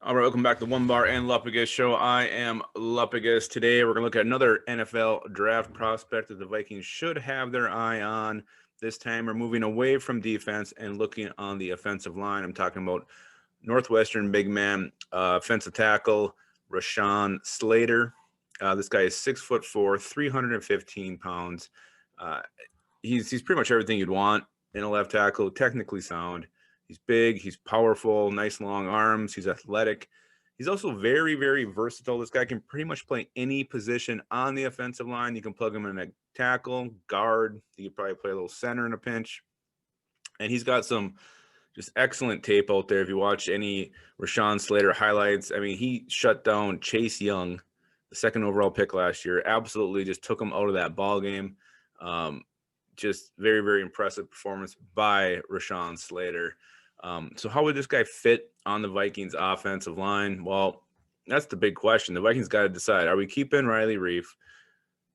All right, welcome back to One Bar and Lupagus Show. I am Lupagus. Today, we're going to look at another NFL draft prospect that the Vikings should have their eye on. This time, we're moving away from defense and looking on the offensive line. I'm talking about Northwestern big man, offensive tackle, Rashawn Slater. This guy is 6'4", 315 pounds. Uh, he's pretty much everything you'd want in a left tackle, technically sound. He's big, he's powerful, nice long arms, he's athletic. He's also very, very versatile. This guy can pretty much play any position on the offensive line. You can plug him in a tackle, guard. You could probably play a little center in a pinch. And he's got some just excellent tape out there. If you watch any Rashawn Slater highlights, I mean, he shut down Chase Young, the second overall pick last year. Absolutely just took him out of that ball game. Just very, very impressive performance by Rashawn Slater. So how would this guy fit on the Vikings offensive line? Well, that's the big question. The Vikings got to decide, are we keeping Riley Reef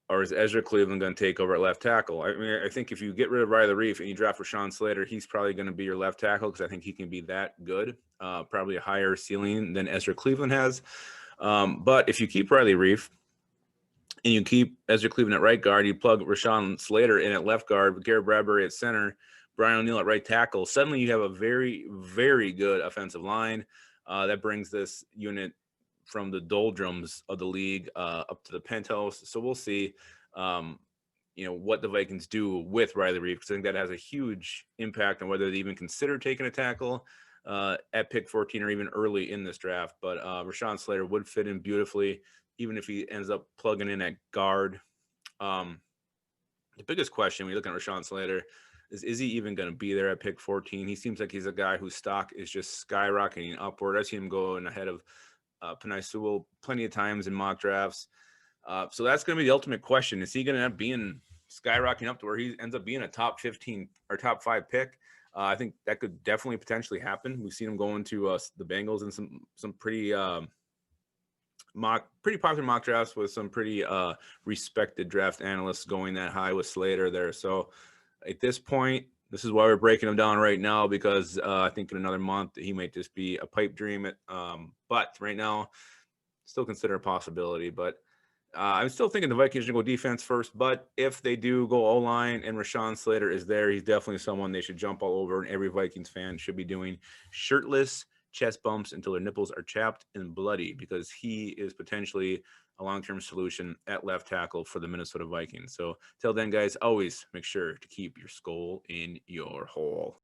or is Ezra Cleveland going to take over at left tackle? I mean, I think if you get rid of Riley Reef and you draft Rashawn Slater, he's probably going to be your left tackle because I think he can be that good, probably a higher ceiling than Ezra Cleveland has. But if you keep Riley Reef and you keep Ezra Cleveland at right guard, you plug Rashawn Slater in at left guard, Garrett Bradbury at center, Brian O'Neill at right tackle, suddenly you have a very, very good offensive line. That brings this unit from the doldrums of the league up to the penthouse. So we'll see, what the Vikings do with Riley Reef, because I think that has a huge impact on whether they even consider taking a tackle at pick 14 or even early in this draft. But Rashawn Slater would fit in beautifully, even if he ends up plugging in at guard. The biggest question when you look at Rashawn Slater is he even going to be there at pick 14? He seems like he's a guy whose stock is just skyrocketing upward. I've seen him going ahead of Penei Sewell plenty of times in mock drafts. So that's going to be the ultimate question. Is he going to end up being skyrocketing up to where he ends up being a top 15 or top 5 pick? I think that could definitely potentially happen. We've seen him going to the Bengals in some pretty popular mock drafts with some pretty respected draft analysts going that high with Slater there. So at this point, this is why we're breaking him down right now, because I think in another month he might just be a pipe dream. But right now, still consider a possibility. But I'm still thinking the Vikings should go defense first. But if they do go O-line and Rashawn Slater is there, he's definitely someone they should jump all over, and every Vikings fan should be doing shirtless chest bumps until their nipples are chapped and bloody, because he is potentially a long-term solution at left tackle for the Minnesota Vikings. So till then, guys, always make sure to keep your skull in your hole.